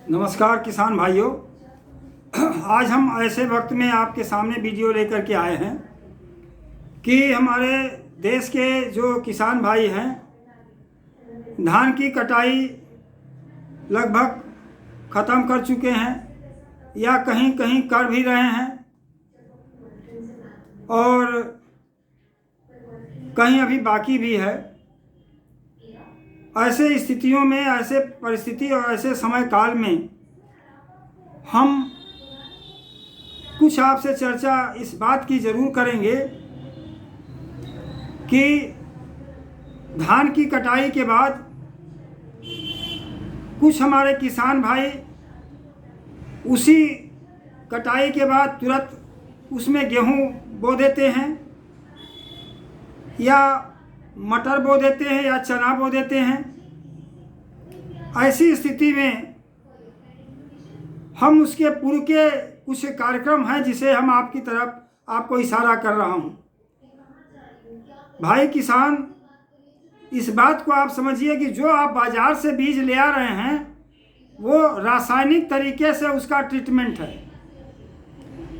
नमस्कार किसान भाइयों। आज हम ऐसे वक्त में आपके सामने वीडियो लेकर के आए हैं कि हमारे देश के जो किसान भाई हैं, धान की कटाई लगभग ख़त्म कर चुके हैं या कहीं कहीं कर भी रहे हैं और कहीं अभी बाकी भी है। ऐसे स्थितियों में, ऐसे परिस्थिति और ऐसे समय काल में हम कुछ आपसे चर्चा इस बात की ज़रूर करेंगे कि धान की कटाई के बाद कुछ हमारे किसान भाई उसी कटाई के बाद तुरंत उसमें गेहूं बो देते हैं या मटर बो देते हैं या चना बो देते हैं। ऐसी स्थिति में हम उसके पूर्व के कुछ कार्यक्रम हैं जिसे हम आपकी तरफ आपको इशारा कर रहा हूं। भाई किसान, इस बात को आप समझिए कि जो आप बाज़ार से बीज ले आ रहे हैं वो रासायनिक तरीके से उसका ट्रीटमेंट है,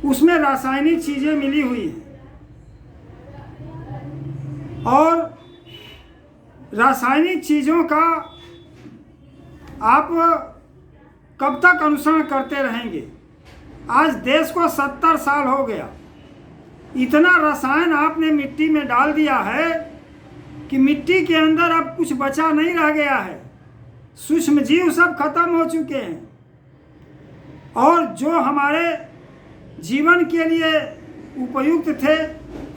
उसमें रासायनिक चीज़ें मिली हुई हैं और रासायनिक चीज़ों का आप कब तक अनुसरण करते रहेंगे। आज देश को 70 साल हो गया, इतना रसायन आपने मिट्टी में डाल दिया है कि मिट्टी के अंदर अब कुछ बचा नहीं रह गया है। सूक्ष्म जीव सब खत्म हो चुके हैं और जो हमारे जीवन के लिए उपयुक्त थे,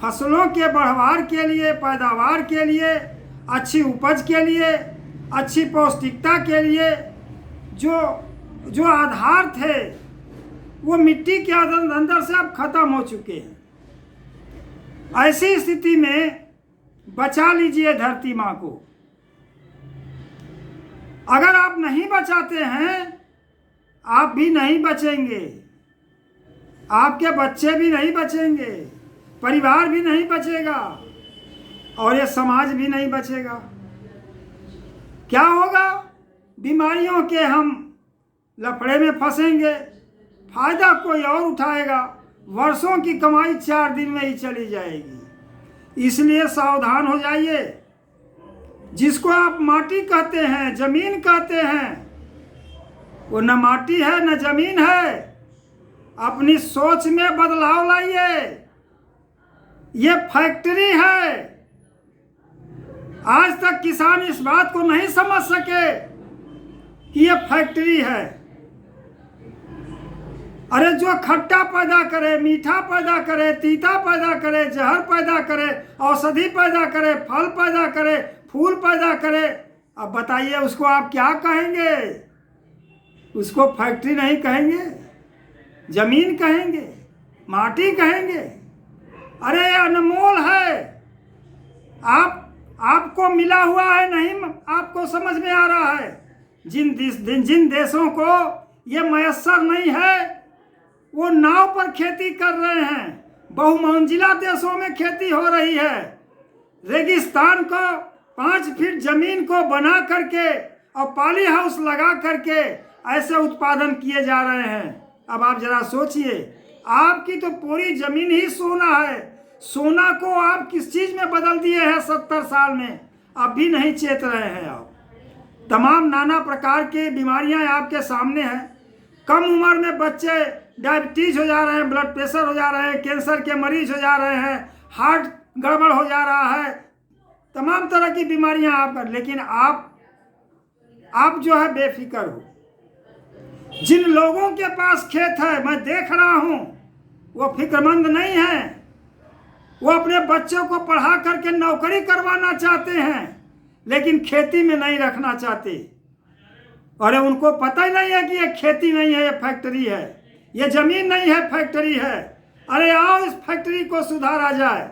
फसलों के बढ़वार के लिए, पैदावार के लिए, अच्छी उपज के लिए, अच्छी पौष्टिकता के लिए जो आधार थे वो मिट्टी के अंदर से अब खत्म हो चुके हैं। ऐसी स्थिति में बचा लीजिए धरती माँ को। अगर आप नहीं बचाते हैं, आप भी नहीं बचेंगे, आपके बच्चे भी नहीं बचेंगे, परिवार भी नहीं बचेगा और ये समाज भी नहीं बचेगा। क्या होगा? बीमारियों के हम लफड़े में फंसेंगे, फायदा कोई और उठाएगा, वर्षों की कमाई 4 दिन में ही चली जाएगी। इसलिए सावधान हो जाइए। जिसको आप माटी कहते हैं, जमीन कहते हैं, वो न माटी है न जमीन है। अपनी सोच में बदलाव लाइए। ये फैक्ट्री है। आज तक किसान इस बात को नहीं समझ सके कि ये फैक्ट्री है। अरे जो खट्टा पैदा करे, मीठा पैदा करे, तीता पैदा करे, जहर पैदा करे, औषधि पैदा करे, फल पैदा करे, फूल पैदा करे, अब बताइए उसको आप क्या कहेंगे? उसको फैक्ट्री नहीं कहेंगे, जमीन कहेंगे, माटी कहेंगे। अरे अनमोल है, आपको मिला हुआ है, नहीं आपको समझ में आ रहा है। जिन देशों को ये मयस्सर नहीं है वो नाव पर खेती कर रहे हैं। बहुमंजिला देशों में खेती हो रही है। रेगिस्तान को 5 फीट जमीन को बना करके और पॉली हाउस लगा करके ऐसे उत्पादन किए जा रहे हैं। अब आप जरा सोचिए, आपकी तो पूरी जमीन ही सोना है। सोना को आप किस चीज में बदल दिए हैं 70 साल में, अब भी नहीं चेत रहे हैं आप। तमाम नाना प्रकार की बीमारियां आपके सामने हैं। कम उम्र में बच्चे डायबिटीज हो जा रहे हैं, ब्लड प्रेशर हो जा रहे हैं, कैंसर के मरीज हो जा रहे हैं, हार्ट गड़बड़ हो जा रहा है, तमाम तरह की बीमारियां आप कर। लेकिन आप जो है बेफिक्र हो। जिन लोगों के पास खेत है, मैं देख रहा हूं, वो फिक्रमंद नहीं है। वो अपने बच्चों को पढ़ा करके नौकरी करवाना चाहते हैं लेकिन खेती में नहीं रखना चाहते। अरे उनको पता ही नहीं है कि ये खेती नहीं है, ये फैक्ट्री है। ये जमीन नहीं है, फैक्ट्री है। अरे आओ इस फैक्ट्री को सुधारा जाए,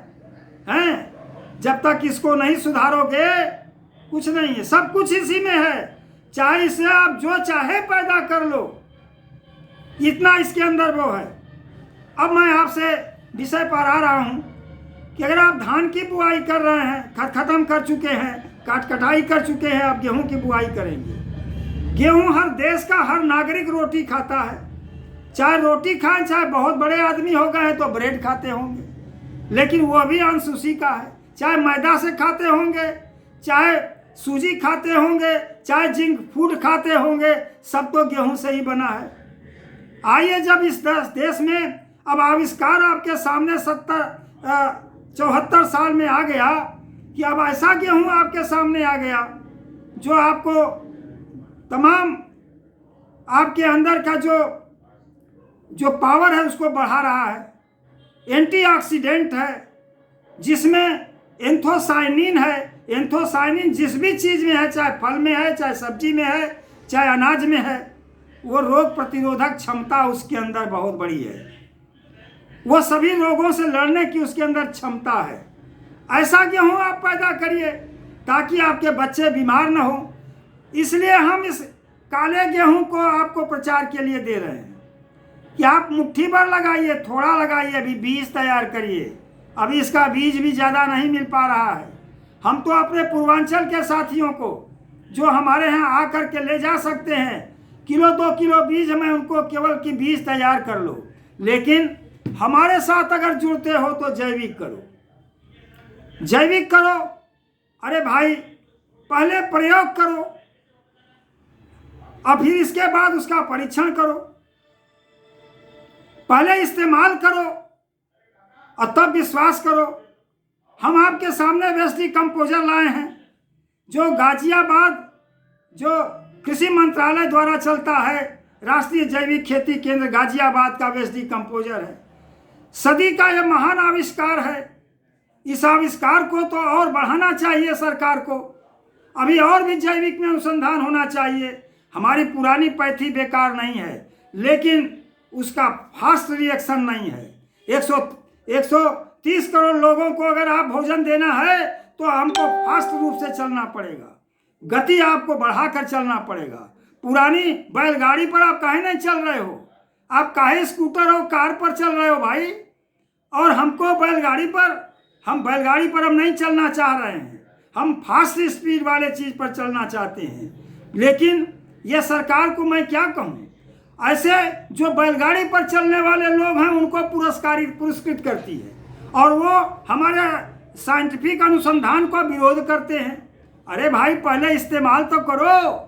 हैं? जब तक इसको नहीं सुधारोगे कुछ नहीं है। सब कुछ इसी में है। चाहे इसे आप जो चाहे पैदा कर लो, इतना इसके अंदर वो है। अब मैं आपसे विषय पर आ रहा हूं कि अगर आप धान की बुआई कर रहे हैं, खत्म कर चुके हैं, कटाई कर चुके हैं, आप गेहूं की बुआई करेंगे। गेहूं हर देश का हर नागरिक रोटी खाता है, चाहे रोटी खाएं चाहे बहुत बड़े आदमी हो गए हैं तो ब्रेड खाते होंगे, लेकिन वो भी अंश उसी का है। चाहे मैदा से खाते होंगे, चाहे सूजी खाते होंगे, चाहे जिंक फूड खाते होंगे, सब तो गेहूं से ही बना है। आइए, जब इस देश में अब आविष्कार आपके सामने 74 साल में आ गया कि अब ऐसा गेहूं आपके सामने आ गया जो आपको तमाम आपके अंदर का जो पावर है उसको बढ़ा रहा है, एंटीऑक्सीडेंट है, जिसमें एंथोसाइनिन है। एंथोसाइनिन जिस भी चीज़ में है, चाहे फल में है, चाहे सब्जी में है, चाहे अनाज में है, वो रोग प्रतिरोधक क्षमता उसके अंदर बहुत बड़ी है। वो सभी रोगों से लड़ने की उसके अंदर क्षमता है। ऐसा गेहूं आप पैदा करिए ताकि आपके बच्चे बीमार न हो। इसलिए हम इस काले गेहूं को आपको प्रचार के लिए दे रहे हैं कि आप मुट्ठी भर लगाइए, थोड़ा लगाइए, अभी बीज तैयार करिए। अभी इसका बीज भी ज़्यादा नहीं मिल पा रहा है। हम तो अपने पूर्वांचल के साथियों को जो हमारे यहाँ आकर के ले जा सकते हैं, किलो 2 किलो बीज हमें उनको केवल कि बीज तैयार कर लो, लेकिन हमारे साथ अगर जुड़ते हो तो जैविक करो, जैविक करो। अरे भाई, पहले प्रयोग करो और फिर इसके बाद उसका परीक्षण करो। पहले इस्तेमाल करो और तब विश्वास करो। हम आपके सामने वेस्ट डिकम्पोजर लाए हैं जो गाजियाबाद, जो कृषि मंत्रालय द्वारा चलता है, राष्ट्रीय जैविक खेती केंद्र गाजियाबाद का वेस्ट डिकम्पोजर है। सदी का यह महान आविष्कार है। इस आविष्कार को तो और बढ़ाना चाहिए सरकार को। अभी और भी जैविक में अनुसंधान होना चाहिए। हमारी पुरानी पैथी बेकार नहीं है, लेकिन उसका फास्ट रिएक्शन नहीं है। 130 करोड़ लोगों को अगर आप भोजन देना है तो हमको फास्ट रूप से चलना पड़ेगा, गति आपको बढ़ाकर चलना पड़ेगा। पुरानी बैलगाड़ी पर आप काहे नहीं चल रहे हो? आप काहे स्कूटर और कार पर चल रहे हो भाई? और हमको बैलगाड़ी पर हम नहीं चलना चाह रहे हैं। हम फास्ट स्पीड वाले चीज़ पर चलना चाहते हैं। लेकिन यह सरकार को मैं क्या कहूँ, ऐसे जो बैलगाड़ी पर चलने वाले लोग हैं उनको पुरस्कृत करती है और वो हमारे साइंटिफिक अनुसंधान का विरोध करते हैं। अरे भाई, पहले इस्तेमाल तो करो,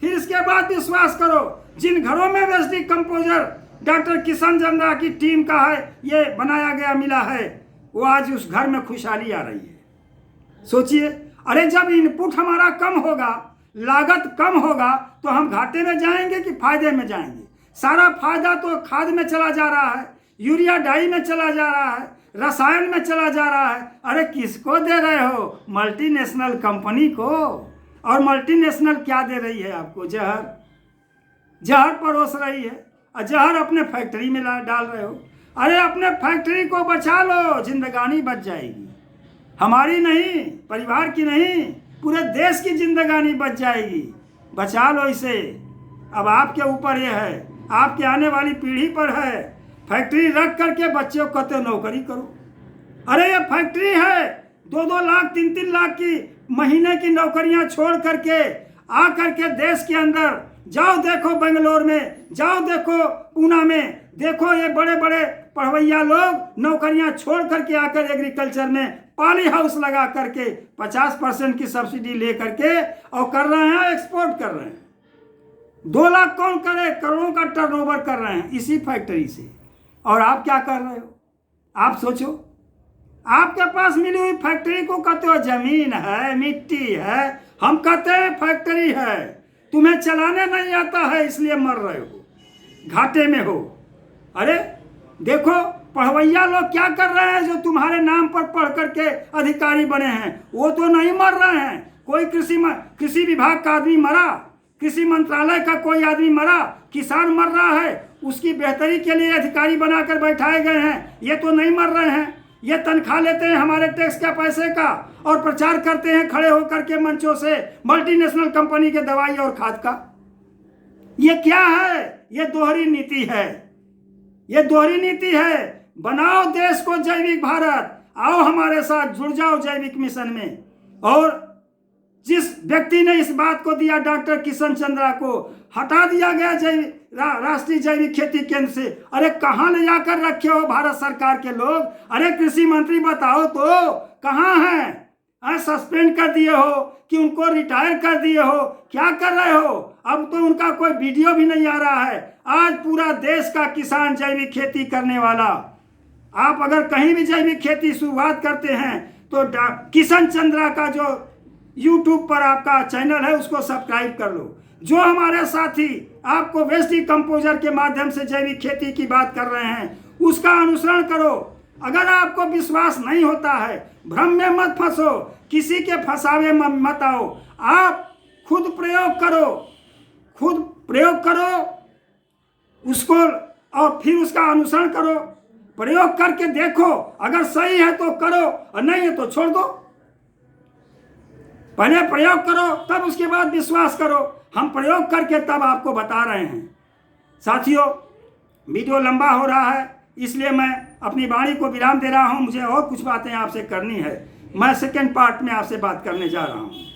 फिर इसके बाद विश्वास करो। जिन घरों में waste decomposer doctor Kishan Chandra की टीम का है ये बनाया गया मिला है, वो आज उस घर में खुशहाली आ रही है। सोचिए, अरे जब इनपुट हमारा कम होगा, लागत कम होगा, तो हम घाटे में जाएंगे कि फायदे में जाएंगे? सारा फायदा तो खाद में चला जा रहा है, यूरिया डाई में चला जा रहा है, रसायन में चला जा रहा है। अरे किसको दे रहे हो? मल्टीनेशनल कंपनी को। और मल्टीनेशनल क्या दे रही है आपको? जहर परोस रही है और जहर अपने फैक्ट्री में डाल रहे हो। अरे अपने फैक्ट्री को बचा लो, जिंदगानी बच जाएगी। हमारी नहीं, परिवार की नहीं, पूरे देश की जिंदगानी बच जाएगी। बचा लो इसे। अब आपके ऊपर यह है, आपके आने वाली पीढ़ी पर है। फैक्ट्री रख करके बच्चों को कहते नौकरी करो। अरे ये फैक्ट्री है, 2-2 लाख 3-3 लाख की महीने की नौकरियां छोड़ करके आ करके देश के अंदर जाओ, देखो बेंगलोर में, जाओ देखो पूना में, देखो ये बड़े बड़े पढ़वैया लोग नौकरियां छोड़ करके आकर एग्रीकल्चर में पॉली हाउस लगा करके 50% की सब्सिडी ले करके और कर रहे हैं, एक्सपोर्ट कर रहे हैं। 2 लाख कौन करे, करोड़ों का टर्नओवर कर रहे हैं इसी फैक्ट्री से। और आप क्या कर रहे हो? आप सोचो, आपके पास मिली हुई फैक्ट्री को कहते हो जमीन है, मिट्टी है। हम कहते हैं फैक्ट्री है। तुम्हें चलाने नहीं आता है इसलिए मर रहे हो, घाटे में हो। अरे देखो, पढ़वैया लोग क्या कर रहे हैं जो तुम्हारे नाम पर पढ़ करके अधिकारी बने हैं, वो तो नहीं मर रहे हैं। कोई कृषि विभाग का आदमी मरा, कृषि मंत्रालय का कोई आदमी मरा, किसान मर रहा है, उसकी बेहतरी के लिए अधिकारी बनाकर बैठाए गए हैं। ये तो नहीं मर रहे हैं। ये तनख्वाह लेते हैं हमारे टैक्स के पैसे का और प्रचार करते हैं खड़े होकर के मंचों से मल्टीनेशनल कंपनी के दवाई और खाद का। ये क्या है? ये दोहरी नीति है। ये दोहरी नीति है। बनाओ देश को जैविक भारत। आओ हमारे साथ जुड़ जाओ जैविक मिशन में और जिस व्यक्ति ने इस बात को दिया, डॉक्टर किशन चंद्रा को हटा दिया गया राष्ट्रीय जैविक खेती केंद्र से। अरे कहाँ ले जाकर रखे हो भारत सरकार के लोग? अरे कृषि मंत्री बताओ तो कहाँ हैं? सस्पेंड कर दिए हो कि उनको रिटायर कर दिए हो? क्या कर रहे हो? अब तो उनका कोई वीडियो भी नहीं आ रहा है। आज पूरा देश का किसान जैविक खेती करने वाला, आप अगर कहीं भी जैविक खेती शुरुआत करते हैं तो किशन चंद्रा का जो YouTube पर आपका चैनल है उसको सब्सक्राइब कर लो। जो हमारे साथी आपको वेस्ट कंपोजर के माध्यम से जैविक खेती की बात कर रहे हैं उसका अनुसरण करो। अगर आपको विश्वास नहीं होता है, भ्रम में मत फंसो, किसी के फंसावे में मत आओ, आप खुद प्रयोग करो उसको और फिर उसका अनुसरण करो। प्रयोग करके देखो, अगर सही है तो करो और नहीं है तो छोड़ दो। पहले प्रयोग करो तब उसके बाद विश्वास करो। हम प्रयोग करके तब आपको बता रहे हैं। साथियों, वीडियो लंबा हो रहा है इसलिए मैं अपनी वाणी को विराम दे रहा हूं। मुझे और कुछ बातें आपसे करनी है। मैं सेकेंड पार्ट में आपसे बात करने जा रहा हूं।